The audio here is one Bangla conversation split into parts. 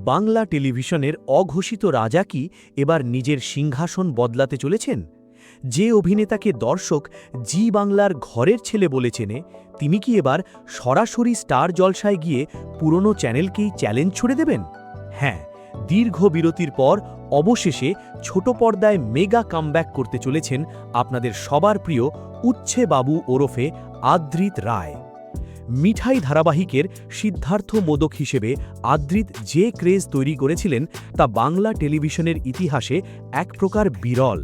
বাংলা টেলিভিশনের অঘোষিত রাজা কি এবার নিজের সিংহাসন বদলাতে চলেছেন? যে অভিনেতাকে দর্শক জি বাংলার ঘরের ছেলে বলে চেনে, তিনি কি এবার সরাসরি স্টার জলসায় গিয়ে পুরনো চ্যানেলকেই চ্যালেঞ্জ ছুড়ে দেবেন? হ্যাঁ, দীর্ঘ বিরতির পর অবশেষে ছোট পর্দায় মেগা কামব্যাক করতে চলেছেন আপনাদের সবার প্রিয় উচ্ছে বাবু ওরফে আদ্রিত রায়। মিঠাই ধারাবাহিকের সিদ্ধার্থ মোদক হিসেবে আদ্রিত যে ক্রেজ তৈরি করেছিলেন তা বাংলা টেলিভিশনের ইতিহাসে এক প্রকার বিরল।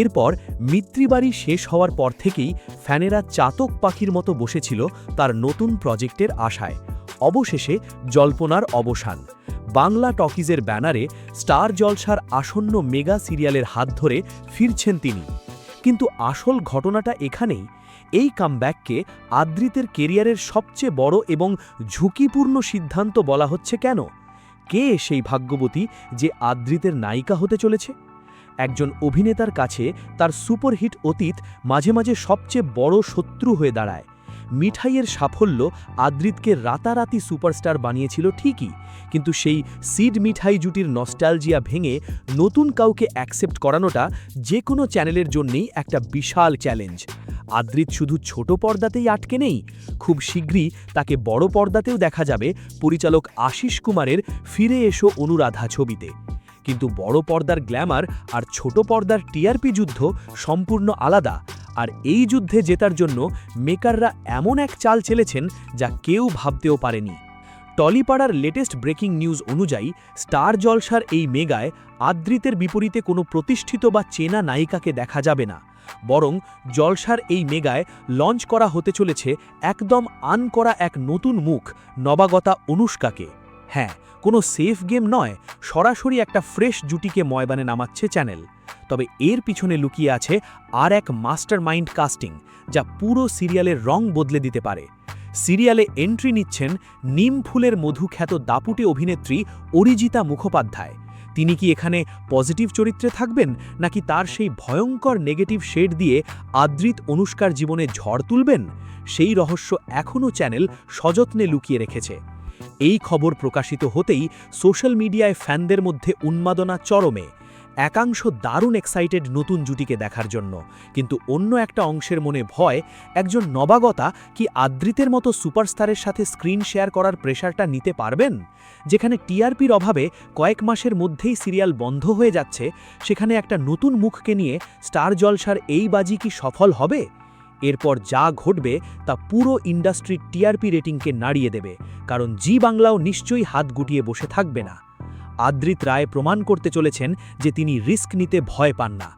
এরপর মিত্রিবাড়ি শেষ হওয়ার পর থেকেই ফ্যানেরা চাতক পাখির মতো বসেছিল তার নতুন প্রজেক্টের আশায়। অবশেষে জল্পনার অবসান। বাংলা টকিজের ব্যানারে স্টার জলসার আসন্ন মেগা সিরিয়ালের হাত ধরে ফিরছেন তিনি। কিন্তু আসল ঘটনাটা এখানেই। এই কামব্যাককে আদ্রিতের কেরিয়ারের সবচেয়ে বড় এবং ঝুঁকিপূর্ণ সিদ্ধান্ত বলা হচ্ছে কেন? কে সেই ভাগ্যবতী যে আদ্রিতের নায়িকা হতে চলেছে? একজন অভিনেতার কাছে তার সুপারহিট অতীত মাঝে মাঝে সবচেয়ে বড় শত্রু হয়ে দাঁড়ায়। মিঠাইয়ের সাফল্য আদ্রিতকে রাতারাতি সুপারস্টার বানিয়েছিল ঠিকই, কিন্তু সেই সিড মিঠাই জুটির নস্টালজিয়া ভেঙে নতুন কাউকে অ্যাকসেপ্ট করানোটা যে কোনো চ্যানেলের জন্যই একটা বিশাল চ্যালেঞ্জ। আদ্রিত শুধু ছোট পর্দাতেই আটকে নেই, খুব শীঘ্রই তাকে বড় পর্দাতেও দেখা যাবে পরিচালক আশিস কুমারের ফিরে এসো অনুরাধা ছবিতে। কিন্তু বড় পর্দার গ্ল্যামার আর ছোট পর্দার টিআরপি যুদ্ধ সম্পূর্ণ আলাদা, আর এই যুদ্ধে জেতার জন্য মেকাররা এমন এক চাল চেলেছেন যা কেউ ভাবতেও পারেনি। টলিপাড়ার লেটেস্ট ব্রেকিং নিউজ অনুযায়ী স্টার জলসার এই মেগায় আদ্রিতের বিপরীতে কোনো প্রতিষ্ঠিত বা চেনা নায়িকাকে দেখা যাবে না, বরং জলসার এই মেগায় লঞ্চ করা হতে চলেছে একদম করা এক নতুন মুখ, নবাগতা অনুষ্কাকে। হ্যাঁ, কোনো সেফ গেম নয়, সরাসরি একটা ফ্রেশ জুটিকে ময়দানে নামাচ্ছে চ্যানেল। তবে এর পিছনে লুকিয়ে আছে আর এক মাস্টার মাইন্ড কাস্টিং, যা পুরো সিরিয়ালের রং বদলে দিতে পারে। সিরিয়ালে এন্ট্রি নিচ্ছেন নিম ফুলের মধু খ্যাত দাপুটে অভিনেত্রী অরিজিতা মুখোপাধ্যায়। তিনি কি এখানে পজিটিভ চরিত্রে থাকবেন, নাকি তার সেই ভয়ঙ্কর নেগেটিভ শেড দিয়ে আদ্রিত অনুষ্কার জীবনে ঝড় তুলবেন? সেই রহস্য এখনও চ্যানেল সযত্নে লুকিয়ে রেখেছে। এই খবর প্রকাশিত হতেই সোশ্যাল মিডিয়ায় ফ্যানদের মধ্যে উন্মাদনা চরমে। একাংশ দারুণ এক্সাইটেড নতুন জুটিকে দেখার জন্য, কিন্তু অন্য একটা অংশের মনে ভয়, একজন নবাগতা কি আদ্রিতের মতো সুপারস্টারের সাথে স্ক্রিন শেয়ার করার প্রেশারটা নিতে পারবেন? যেখানে টিআরপির অভাবে কয়েক মাসের মধ্যেই সিরিয়াল বন্ধ হয়ে যাচ্ছে, সেখানে একটা নতুন মুখকে নিয়ে স্টার জলসার এই বাজি কি সফল হবে? এরপর যা ঘটবে তা পুরো ইন্ডাস্ট্রির টিআরপি রেটিংকে নাড়িয়ে দেবে, কারণ জি বাংলাও নিশ্চয়ই হাত গুটিয়ে বসে থাকবে না। আদ্রিত রায় প্রমাণ করতে চলেছেন যে তিনি রিস্ক নিতে ভয় পান না।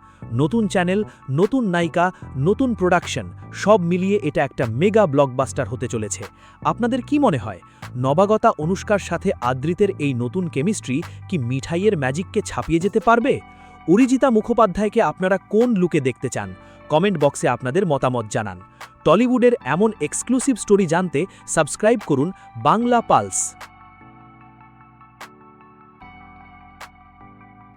নতুন চ্যানেল, নতুন নায়িকা, নতুন প্রোডাকশন, সব মিলিয়ে এটা একটা মেগা ব্লকবাস্টার হতে চলেছে। আপনাদের কি মনে হয়, নবাগতা অনুষ্কার সাথে আদ্রিতের এই নতুন কেমিস্ট্রি কি মিঠাইয়ের ম্যাজিককে ছাপিয়ে যেতে পারবে? অরিজিতা মুখোপাধ্যায়কে আপনারা কোন লুকে দেখতে চান? কমেন্ট বক্সে আপনাদের মতামত জানান। টলিউডের এমন এক্সক্লুসিভ স্টোরি জানতে সাবস্ক্রাইব করুন বাংলা পালস।